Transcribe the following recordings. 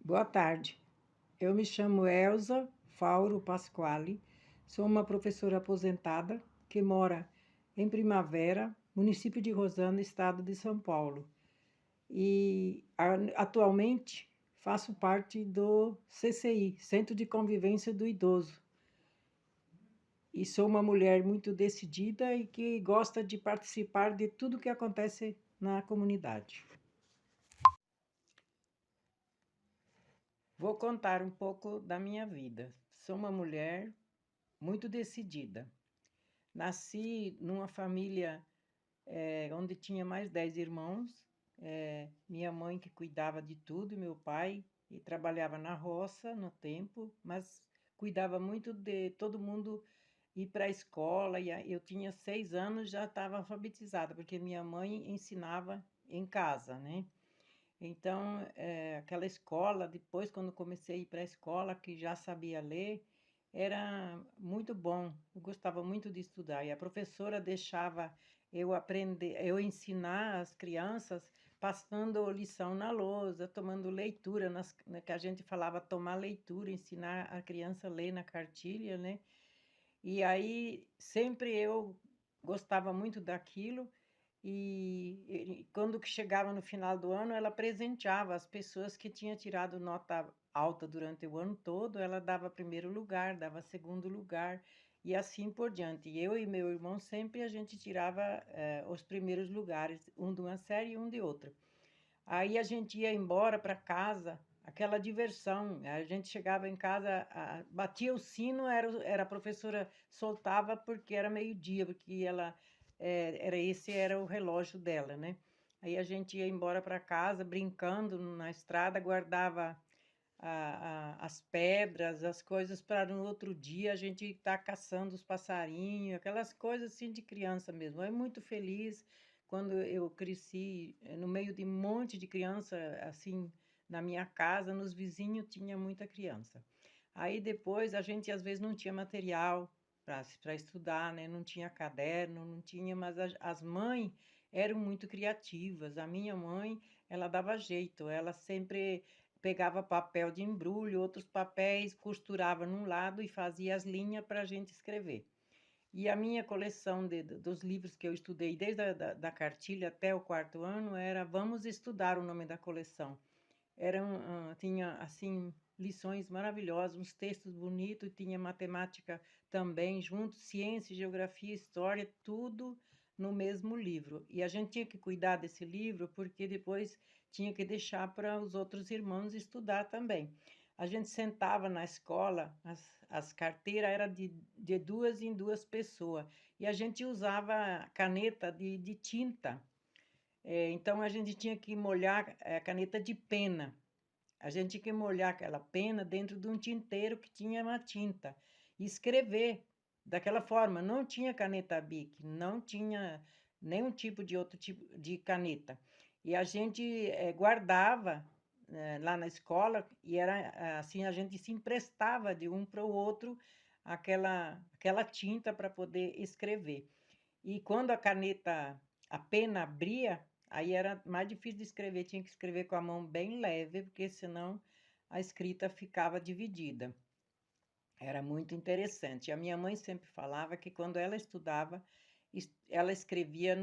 Boa tarde. Eu me chamo Elza Fauro Pasquale, sou uma professora aposentada que mora em Primavera, município de Rosana, estado de São Paulo. E atualmente faço parte do CCI, Centro de Convivência do Idoso. E sou uma mulher muito decidida e que gosta de participar de tudo que acontece na comunidade. Vou contar um pouco da minha vida. Sou uma mulher muito decidida. Nasci numa família onde tinha mais 10 irmãos. Minha mãe que cuidava de tudo, meu pai e trabalhava na roça no tempo, mas cuidava muito de todo mundo ir para a escola. E eu tinha 6 anos, já estava alfabetizada, porque minha mãe ensinava em casa, né? Então, aquela escola, depois, quando comecei a ir para a escola, que já sabia ler, era muito bom. Eu gostava muito de estudar. E a professora deixava eu aprender, eu ensinar as crianças, passando lição na lousa, tomando leitura, que a gente falava tomar leitura, ensinar a criança a ler na cartilha, né? E aí, sempre eu gostava muito daquilo. E quando que chegava no final do ano, ela presenteava as pessoas que tinham tirado nota alta durante o ano todo, ela dava primeiro lugar, dava segundo lugar, e assim por diante. Eu e meu irmão sempre a gente tirava os primeiros lugares, um de uma série e um de outra. Aí a gente ia embora para casa, aquela diversão. A gente chegava em casa, batia o sino, era a professora soltava porque era meio-dia, porque esse era o relógio dela, né? Aí a gente ia embora para casa, brincando na estrada, guardava as pedras, as coisas para no outro dia a gente estar caçando os passarinhos, aquelas coisas assim de criança mesmo. Eu muito feliz quando eu cresci no meio de um monte de criança, assim, na minha casa, nos vizinhos tinha muita criança. Aí depois a gente às vezes não tinha material para estudar, né? Não tinha caderno, não tinha, mas as mães eram muito criativas. A minha mãe, ela dava jeito, ela sempre pegava papel de embrulho, outros papéis, costurava num lado e fazia as linhas para a gente escrever. E a minha coleção dos livros que eu estudei, desde da cartilha até o quarto ano, era Vamos Estudar, o nome da coleção. Tinha, assim, lições maravilhosas, uns textos bonitos, tinha matemática também junto, ciência, geografia, história, tudo no mesmo livro. E a gente tinha que cuidar desse livro porque depois tinha que deixar para os outros irmãos estudar também. A gente sentava na escola, as carteiras eram de duas em duas pessoas, e a gente usava caneta de tinta. Então a gente tinha que molhar a caneta de pena. A gente tinha que molhar aquela pena dentro de um tinteiro que tinha uma tinta e escrever daquela forma. Não tinha caneta Bic, não tinha nenhum tipo de outro tipo de caneta. E a gente guardava lá na escola e era assim, a gente se emprestava de um para o outro aquela tinta para poder escrever. E quando a pena abria, aí era mais difícil de escrever, tinha que escrever com a mão bem leve, porque senão a escrita ficava dividida. Era muito interessante. A minha mãe sempre falava que quando ela estudava, ela escrevia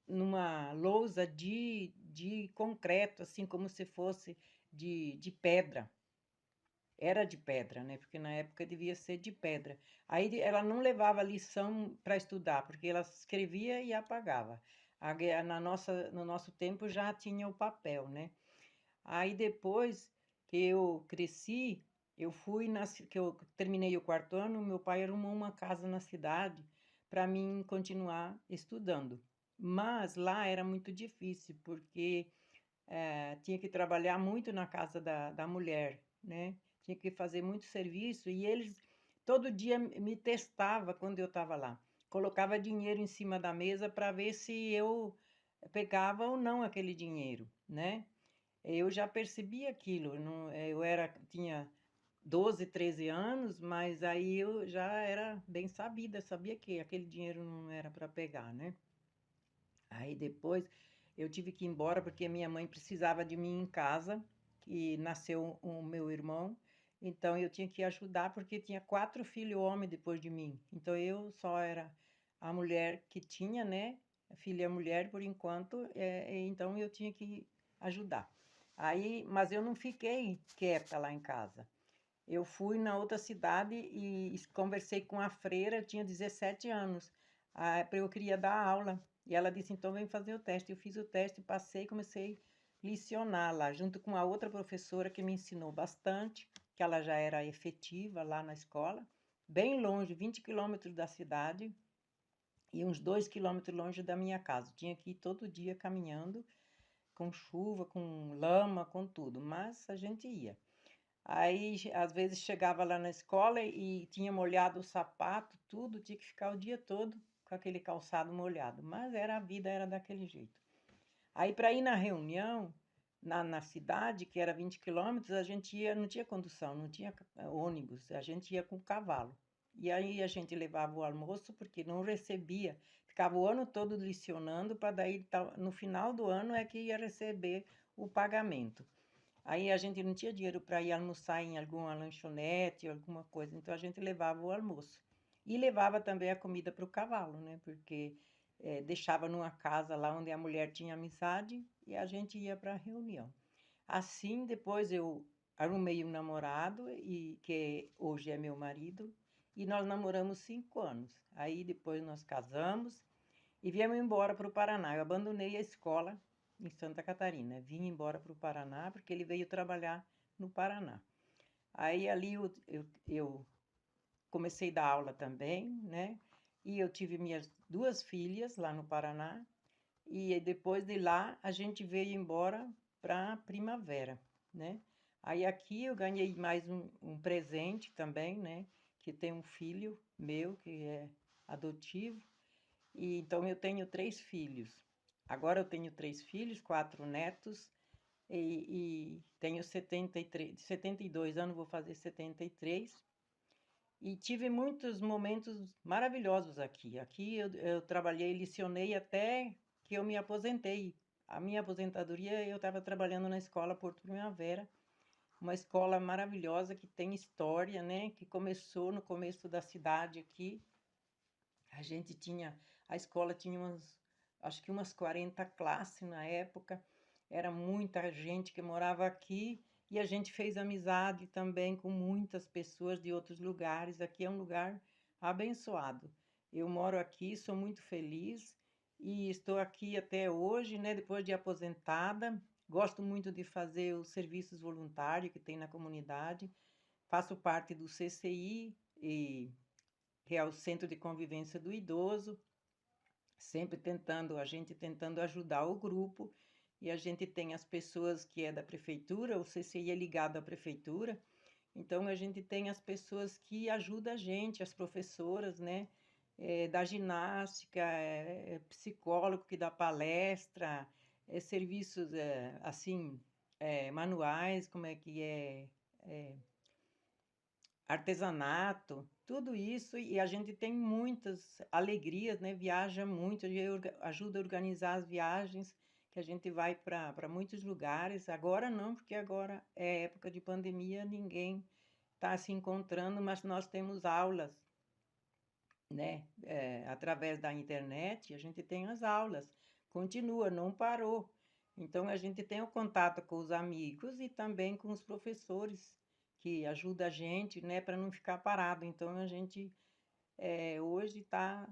numa lousa de concreto, assim como se fosse de pedra. Era de pedra, né? Porque na época devia ser de pedra. Aí ela não levava lição para estudar, porque ela escrevia e apagava. No nosso tempo já tinha o papel, né? Aí depois que eu cresci, que eu terminei o quarto ano, meu pai arrumou uma casa na cidade para mim continuar estudando. Mas lá era muito difícil, porque tinha que trabalhar muito na casa da mulher, né? Tinha que fazer muito serviço e eles todo dia me testava quando eu estava lá. Colocava dinheiro em cima da mesa para ver se eu pegava ou não aquele dinheiro, né? Eu já percebi aquilo, não, tinha 12, 13 anos, mas aí eu já era bem sabida, sabia que aquele dinheiro não era para pegar, né? Aí depois eu tive que ir embora porque minha mãe precisava de mim em casa que nasceu o meu irmão, então eu tinha que ajudar porque tinha 4 filhos homens depois de mim. Então eu só era a mulher que tinha, né? Filha mulher por enquanto, então eu tinha que ajudar. Aí, mas eu não fiquei quieta lá em casa. Eu fui na outra cidade e conversei com a freira, eu tinha 17 anos. Eu queria dar aula. E ela disse, então vem fazer o teste. Eu fiz o teste, passei e comecei a lecionar lá, junto com a outra professora que me ensinou bastante, que ela já era efetiva lá na escola, bem longe, 20 quilômetros da cidade e uns 2 quilômetros longe da minha casa. Tinha que ir todo dia caminhando, com chuva, com lama, com tudo, mas a gente ia. Aí, às vezes, chegava lá na escola e tinha molhado o sapato, tudo, tinha que ficar o dia todo com aquele calçado molhado. Mas era a vida, era daquele jeito. Aí, para ir na reunião, na cidade, que era 20 quilômetros, a gente ia, não tinha condução, não tinha ônibus, a gente ia com cavalo. E aí a gente levava o almoço, porque não recebia, ficava o ano todo licionando, para daí, no final do ano, é que ia receber o pagamento. Aí a gente não tinha dinheiro para ir almoçar em alguma lanchonete ou alguma coisa, então a gente levava o almoço. E levava também a comida para o cavalo, né? Porque deixava numa casa lá onde a mulher tinha amizade e a gente ia para a reunião. Assim, depois eu arrumei um namorado, e que hoje é meu marido, e nós namoramos 5 anos. Aí depois nós casamos e viemos embora para o Paraná. Eu abandonei a escola em Santa Catarina. Vim embora para o Paraná porque ele veio trabalhar no Paraná. Aí ali eu comecei a dar aula também, né? E eu tive minhas 2 filhas lá no Paraná. E depois de lá a gente veio embora para Primavera, né? Aí aqui eu ganhei mais um presente também, né? Que tem um filho meu que é adotivo. E então eu tenho 3 filhos. Agora eu tenho 3 filhos, 4 netos e tenho 72 anos, vou fazer 73. E tive muitos momentos maravilhosos aqui. Aqui eu trabalhei, licionei até que eu me aposentei. A minha aposentadoria eu estava trabalhando na escola Porto Primavera, uma escola maravilhosa que tem história, né? Que começou no começo da cidade aqui. A escola tinha acho que umas 40 classes na época, era muita gente que morava aqui e a gente fez amizade também com muitas pessoas de outros lugares. Aqui é um lugar abençoado. Eu moro aqui, sou muito feliz e estou aqui até hoje, né, depois de aposentada. Gosto muito de fazer os serviços voluntários que tem na comunidade. Faço parte do CCI que é o Centro de Convivência do Idoso, sempre a gente tentando ajudar o grupo, e a gente tem as pessoas que é da prefeitura, o CCI é ligado à prefeitura, então a gente tem as pessoas que ajudam a gente, as professoras, né, da ginástica, psicólogo que dá palestra, serviços, assim, manuais, como é que é artesanato, tudo isso, e a gente tem muitas alegrias, né? Viaja muito, ajuda a organizar as viagens, que a gente vai para muitos lugares. Agora não, porque agora é época de pandemia, ninguém está se encontrando, mas nós temos aulas, né? Através da internet, a gente tem as aulas, continua, não parou. Então a gente tem o contato com os amigos e também com os professores que ajudam a gente, né, para não ficar parado. Então a gente hoje está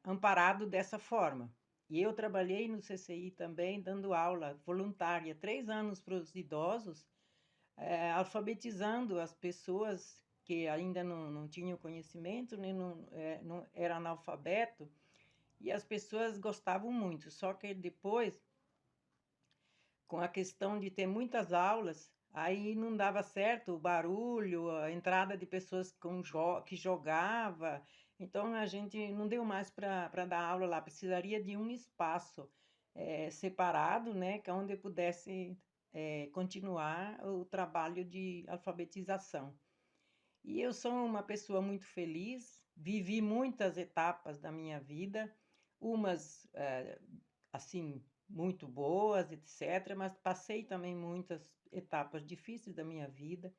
amparado dessa forma. E eu trabalhei no CCI também, dando aula voluntária, 3 anos para os idosos, alfabetizando as pessoas que ainda não tinham conhecimento, nem não era analfabeto, e as pessoas gostavam muito. Só que depois, com a questão de ter muitas aulas, aí não dava certo o barulho, a entrada de pessoas que jogava. Então a gente não deu mais para dar aula lá, precisaria de um espaço separado, né, que é onde eu pudesse continuar o trabalho de alfabetização. E eu sou uma pessoa muito feliz, vivi muitas etapas da minha vida, umas assim muito boas, etc., mas passei também muitas etapas difíceis da minha vida.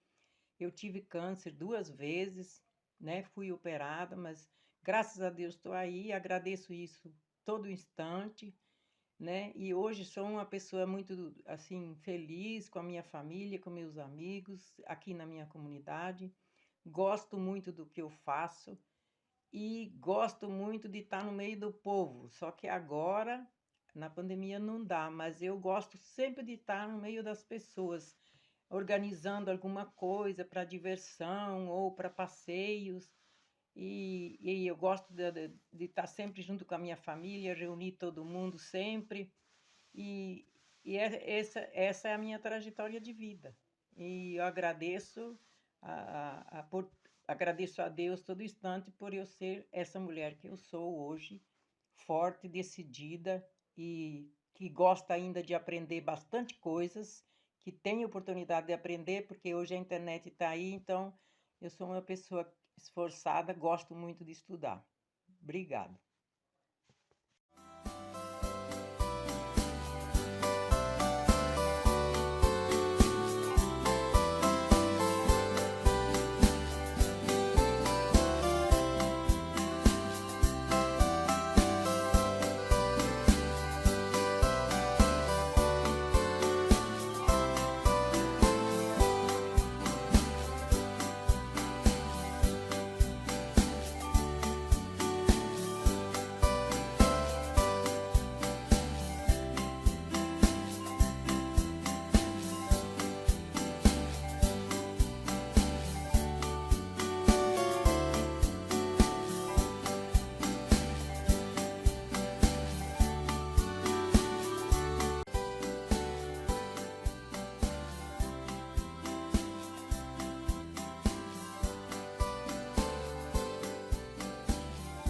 Eu tive câncer 2 vezes, né? Fui operada, mas graças a Deus estou aí, agradeço isso todo instante, né? E hoje sou uma pessoa muito, assim, feliz com a minha família, com meus amigos, aqui na minha comunidade. Gosto muito do que eu faço e gosto muito de estar no meio do povo. Só que agora, na pandemia, não dá, mas eu gosto sempre de estar no meio das pessoas, organizando alguma coisa para diversão ou para passeios. E eu gosto de estar sempre junto com a minha família, reunir todo mundo sempre. E, essa é a minha trajetória de vida. E eu agradeço agradeço a Deus todo instante por eu ser essa mulher que eu sou hoje, forte, decidida e que gosta ainda de aprender bastante coisas, que tem oportunidade de aprender, porque hoje a internet está aí, então eu sou uma pessoa esforçada, gosto muito de estudar. Obrigada.